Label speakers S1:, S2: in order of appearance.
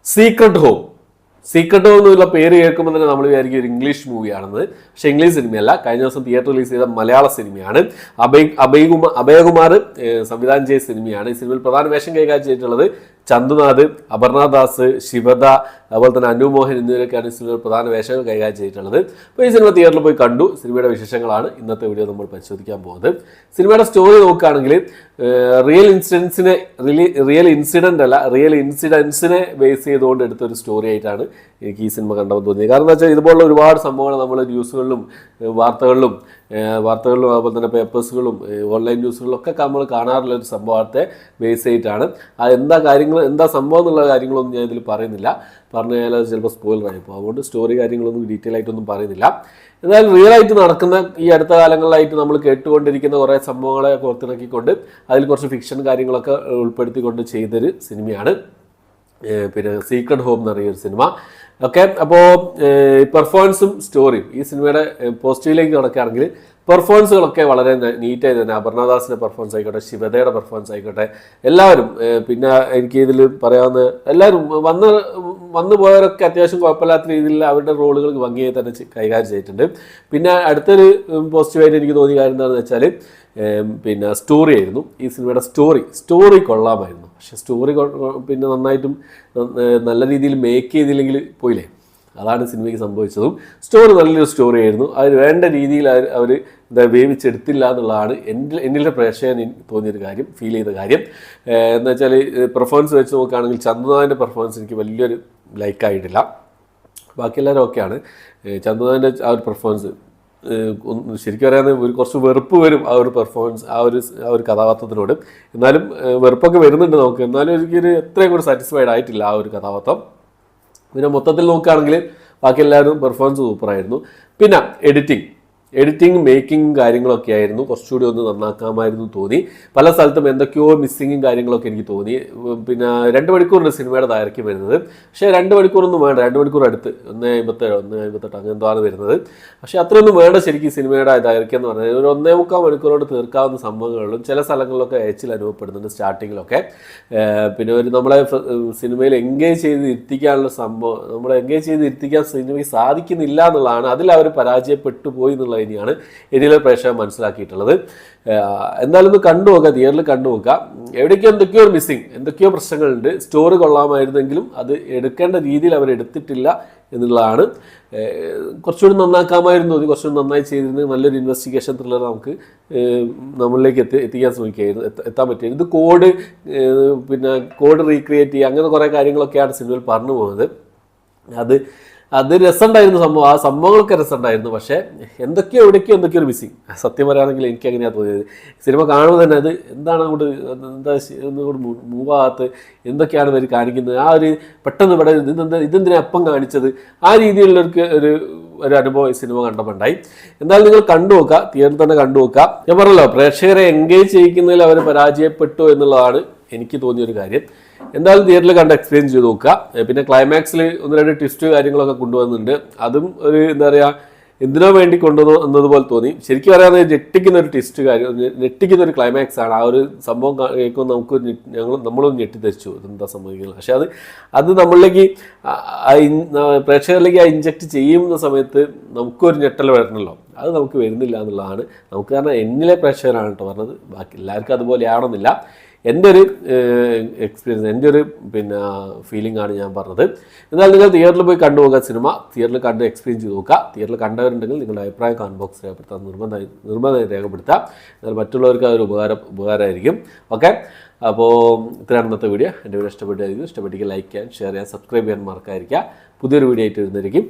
S1: Secret home എന്നുള്ള പേര് കേൾക്കുമ്പോൾ തന്നെ നമ്മൾ വിചാരിക്കും ഒരു ഇംഗ്ലീഷ് മൂവിയാണെന്ന്. പക്ഷേ ഇംഗ്ലീഷ് സിനിമയല്ല, കഴിഞ്ഞ ദിവസം തിയേറ്റർ റിലീസ് ചെയ്ത മലയാള സിനിമയാണ്. അഭയകുമാർ സംവിധാനം ചെയ്ത സിനിമയാണ്. ഈ സിനിമയിൽ പ്രധാന വേഷം കൈകാര്യം ചെയ്തിട്ടുള്ളത് ചന്തുനാഥ്, അപർണദാസ്, ശിവദ, അതുപോലെ തന്നെ അനു മോഹൻ എന്നിവരൊക്കെയാണ് ഈ സിനിമയിൽ പ്രധാന വേഷങ്ങൾ കൈകാര്യം ചെയ്തിട്ടുള്ളത്. അപ്പോൾ ഈ സിനിമ തിയേറ്ററിൽ പോയി കണ്ടു. സിനിമയുടെ വിശേഷങ്ങളാണ് ഇന്നത്തെ വീഡിയോ നമ്മൾ പരിശോധിക്കാൻ പോകുന്നത്. സിനിമയുടെ സ്റ്റോറി നോക്കുകയാണെങ്കിൽ റിയൽ ഇൻസിഡൻസിനെ ബേസ് ചെയ്തുകൊണ്ട് എടുത്തൊരു സ്റ്റോറി ആയിട്ടാണ് എനിക്ക് ഈ സിനിമ കണ്ടപ്പോൾ തോന്നിയത്. കാരണം എന്താ വെച്ചാൽ ഇതുപോലുള്ള ഒരുപാട് സംഭവങ്ങൾ നമ്മൾ ന്യൂസുകളിലും വാർത്തകളിലും അതുപോലെ തന്നെ പേപ്പേഴ്സുകളും ഓൺലൈൻ ന്യൂസുകളിലൊക്കെ നമ്മൾ കാണാറുള്ള ഒരു സംഭവത്തെ ബേസ് ചെയ്തിട്ടാണ്. എന്താ സംഭവം എന്നുള്ള കാര്യങ്ങളൊന്നും ഞാൻ ഇതിൽ പറയുന്നില്ല. പറഞ്ഞു കഴിഞ്ഞാൽ അത് ചിലപ്പോൾ സ്പോയിലർ ആയിപ്പോൾ, അതുകൊണ്ട് സ്റ്റോറി കാര്യങ്ങളൊന്നും ഡീറ്റെയിൽ ആയിട്ടൊന്നും പറയുന്നില്ല. എന്നാൽ റിയൽ ആയിട്ട് നടക്കുന്ന ഈ അടുത്ത കാലങ്ങളിലായിട്ട് നമ്മൾ കേട്ടുകൊണ്ടിരിക്കുന്ന കുറേ സംഭവങ്ങളെ പുറത്തിറക്കിക്കൊണ്ട് അതിൽ കുറച്ച് ഫിക്ഷൻ കാര്യങ്ങളൊക്കെ ഉൾപ്പെടുത്തിക്കൊണ്ട് ചെയ്തൊരു സിനിമയാണ് പിന്നെ സീക്രട്ട് ഹോം എന്ന് പറയുന്ന സിനിമ. ഓക്കെ, അപ്പോൾ പെർഫോമൻസും സ്റ്റോറിയും ഈ സിനിമയുടെ പോസിറ്റീവിലേക്ക് നടക്കുകയാണെങ്കിൽ പെർഫോമൻസുകളൊക്കെ വളരെ നീറ്റായി തന്നെ അപർണദാസിൻ്റെ പെർഫോമൻസ് ആയിക്കോട്ടെ, ശിവദയുടെ പെർഫോമൻസ് ആയിക്കോട്ടെ, എല്ലാവരും പിന്നെ എനിക്ക് ഇതിൽ പറയാവുന്ന എല്ലാവരും വന്നു പോയവരൊക്കെ അത്യാവശ്യം കുഴപ്പമില്ലാത്ത രീതിയിൽ അവരുടെ റോളുകൾ ഭംഗിയായി തന്നെ കൈകാര്യം ചെയ്തിട്ടുണ്ട്. പിന്നെ അടുത്തൊരു പോസിറ്റീവായിട്ട് എനിക്ക് തോന്നിയ കാര്യം എന്താണെന്ന് വെച്ചാൽ പിന്നെ സ്റ്റോറി ആയിരുന്നു. ഈ സിനിമയുടെ സ്റ്റോറി കൊള്ളാമായിരുന്നു. പക്ഷെ സ്റ്റോറി പിന്നെ നന്നായിട്ടും നല്ല രീതിയിൽ മേക്ക് ചെയ്തില്ലെങ്കിൽ പോയില്ലേ, അതാണ് സിനിമയ്ക്ക് സംഭവിച്ചതും. സ്റ്റോറി നല്ലൊരു സ്റ്റോറി ആയിരുന്നു. അതിന് വേണ്ട രീതിയിൽ അവർ വേവിച്ചെടുത്തില്ല എന്നുള്ളതാണ് എന്നിലെ പ്രേക്ഷകന് തോന്നിയൊരു കാര്യം, ഫീൽ ചെയ്ത കാര്യം. എന്ന് വെച്ചാൽ പെർഫോമൻസ് വെച്ച് നോക്കുകയാണെങ്കിൽ ചന്തുനാഥിൻ്റെ പെർഫോമൻസ് എനിക്ക് വലിയൊരു ലൈക്കായിട്ടില്ല. ബാക്കി എല്ലാവരും ഓക്കെയാണ്. ചന്തുനാഥിൻ്റെ ആ ഒരു പെർഫോമൻസ് ശരിക്കും പറയാമെങ്കിൽ കുറച്ച് വെറുപ്പ് വരും ആ ഒരു പെർഫോമൻസ്, ആ ഒരു കഥാപാത്രത്തിനോട്. എന്നാലും വെറുപ്പൊക്കെ വരുന്നുണ്ട് നമുക്ക്. എന്നാലും എനിക്കൊരു എത്രയും കൂടി സാറ്റിസ്ഫൈഡ് ആയിട്ടില്ല ആ ഒരു കഥാപാത്രം. പിന്നെ മൊത്തത്തിൽ നോക്കുകയാണെങ്കിൽ ബാക്കി എല്ലാവരും പെർഫോമൻസ് സൂപ്പറായിരുന്നു. പിന്നെ എഡിറ്റിംഗ് മേക്കിംഗ് കാര്യങ്ങളൊക്കെ ആയിരുന്നു കുറച്ചുകൂടി ഒന്ന് നന്നാക്കാമായിരുന്നു തോന്നി. പല സ്ഥലത്തും എന്തൊക്കെയോ മിസ്സിങ്ങും കാര്യങ്ങളൊക്കെ എനിക്ക് തോന്നി. പിന്നെ 2 മണിക്കൂറിൻ്റെ സിനിമയുടെ ദൈർഘ്യം വരുന്നത്. പക്ഷേ 2 മണിക്കൂറൊന്നും വേണ്ട, 2 മണിക്കൂർ അടുത്ത് 1:57 1:58 അങ്ങനെ എന്തോ ആണ് വരുന്നത്. പക്ഷേ അത്രയൊന്നും വേണ്ട ശരിക്കും സിനിമയുടെ ദൈർഘ്യം എന്ന് പറഞ്ഞാൽ. ഒരു 1.25 മണിക്കൂറോട് തീർക്കാവുന്ന സംഭവങ്ങളിലും ചില സ്ഥലങ്ങളിലൊക്കെ അയച്ചിൽ അനുഭവപ്പെടുന്നുണ്ട് സ്റ്റാർട്ടിങ്ങിലൊക്കെ. പിന്നെ നമ്മളെ സിനിമയിൽ എൻഗേജ് ചെയ്ത് ഇരുത്തിക്കാനുള്ള സംഭവം, നമ്മളെ എൻഗേജ് ചെയ്ത് ഇരുത്തിക്കാൻ സിനിമയ്ക്ക് സാധിക്കുന്നില്ല എന്നുള്ളതാണ്. അതിൽ അവർ പരാജയപ്പെട്ടു പോയി എന്നുള്ള തന്നെയാണ് ഇതിലെ പ്രേക്ഷകർ മനസ്സിലാക്കിയിട്ടുള്ളത്. എന്തായാലും ഒന്ന് തിയേറ്ററിൽ കണ്ടുനോക്കുക. എവിടേക്കോ എന്തൊക്കെയോ മിസ്സിങ്, എന്തൊക്കെയോ പ്രശ്നങ്ങളുണ്ട്. സ്റ്റോറി കൊള്ളാമായിരുന്നെങ്കിലും അത് എടുക്കേണ്ട രീതിയിൽ അവർ എടുത്തിട്ടില്ല എന്നുള്ളതാണ്. കുറച്ചുകൂടി നന്നാക്കാമായിരുന്നു. അത് കുറച്ചുകൂടി നന്നായി ചെയ്തിരുന്നത് നല്ലൊരു ഇൻവെസ്റ്റിഗേഷൻ ത്രില്ലർ നമുക്ക് നമ്മളിലേക്ക് എത്തിക്കാൻ എത്താൻ പറ്റിയത്. ഇത് കോഡ് റീക്രിയേറ്റ് ചെയ്യുക അങ്ങനെ കുറേ കാര്യങ്ങളൊക്കെയാണ് സിനിമയിൽ പറഞ്ഞു പോകുന്നത്. അത് രസമുണ്ടായിരുന്നു സംഭവം. ആ സംഭവങ്ങളൊക്കെ രസമുണ്ടായിരുന്നു. പക്ഷേ എവിടേക്കോ ഒരു മിസ്സിങ്. സത്യം പറയുകയാണെങ്കിൽ എനിക്ക് അങ്ങനെയാണ് തോന്നിയത്. സിനിമ കാണുമ്പോൾ തന്നെ അത് എന്താണ് ഒന്നുകൂടി മൂവാകത്ത്, എന്തൊക്കെയാണ് ഇവർ കാണിക്കുന്നത്, ആ ഒരു പെട്ടെന്ന് ഇവിടെ ഇതെന്തിനാ അപ്പം കാണിച്ചത്, ആ രീതിയിലുള്ളവർക്ക് ഒരു അനുഭവം ഈ സിനിമ കണ്ടപ്പോണ്ടായി. എന്തായാലും നിങ്ങൾ കണ്ടുനോക്കുക, തിയേറ്ററിൽ തന്നെ കണ്ടുനോക്കുക. ഞാൻ പറഞ്ഞല്ലോ, പ്രേക്ഷകരെ എൻഗേജ് ചെയ്യിക്കുന്നതിൽ അവർ പരാജയപ്പെട്ടു എന്നുള്ളതാണ് എനിക്ക് തോന്നിയൊരു കാര്യം. എന്തായാലും തിയേറ്ററിൽ കണ്ട് എക്സ്പീരിയൻസ് ചെയ്ത് നോക്കുക. പിന്നെ ക്ലൈമാക്സിൽ 1-2 ട്വിസ്റ്റ് കാര്യങ്ങളൊക്കെ കൊണ്ടുവന്നിട്ടുണ്ട്. അതും ഒരു എന്താ പറയുക, എന്തിനോ വേണ്ടി കൊണ്ടുവന്നു എന്നതുപോലെ തോന്നി. ശരിക്കും പറയാതെ ഞെട്ടിക്കുന്ന ഒരു ക്ലൈമാക്സ് ആണ്. ആ ഒരു സംഭവം കേൾക്കുമ്പോൾ നമ്മളൊന്ന് ഞെട്ടിത്തരിച്ചു, എന്താ സംഭവിക്കുന്നത്. പക്ഷെ അത് നമ്മളിലേക്ക് പ്രേക്ഷകരിലേക്ക് ഇൻജക്റ്റ് ചെയ്യുന്ന സമയത്ത് നമുക്കൊരു ഞെട്ടൽ വരണമല്ലോ, അത് നമുക്ക് വരുന്നില്ല എന്നുള്ളതാണ്. നമുക്ക് കാരണം എന്നിലെ പ്രേക്ഷകരാണ് കേട്ടോ പറഞ്ഞത്, ബാക്കി എല്ലാവർക്കും അതുപോലെ ആവണമെന്നില്ല. എൻ്റെ ഒരു എക്സ്പീരിയൻസ്, എൻ്റെ ഒരു ഫീലിംഗ് ആണ് ഞാൻ പറഞ്ഞത്. എന്നാൽ നിങ്ങൾ തിയേറ്ററിൽ പോയി കണ്ടുപോകുക. സിനിമ തിയേറ്ററിൽ കണ്ട് എക്സ്പീരിയൻസ് ചെയ്ത് നോക്കുക. തിയേറ്ററിൽ കണ്ടവരുണ്ടെങ്കിൽ നിങ്ങളുടെ അഭിപ്രായം കമന്റ് ബോക്സ് രേഖപ്പെടുത്താൻ നിർബന്ധമായി രേഖപ്പെടുത്തുക. എന്നാൽ മറ്റുള്ളവർക്ക് അതൊരു ഉപകാരമായിരിക്കും. ഓക്കെ, അപ്പോൾ ഇത്രയാണ് ഇന്നത്തെ വീഡിയോ. എൻ്റെ വീഡിയോ ഇഷ്ടപ്പെട്ടിരിക്കും. ഇഷ്ടപ്പെട്ടെങ്കിൽ ലൈക്ക് ചെയ്യാൻ, ഷെയർ ചെയ്യാൻ, സബ്സ്ക്രൈബ് ചെയ്യാൻ മറക്കാതിരിക്കുക. പുതിയൊരു വീഡിയോ ആയിട്ട് വരുന്നതായിരിക്കും.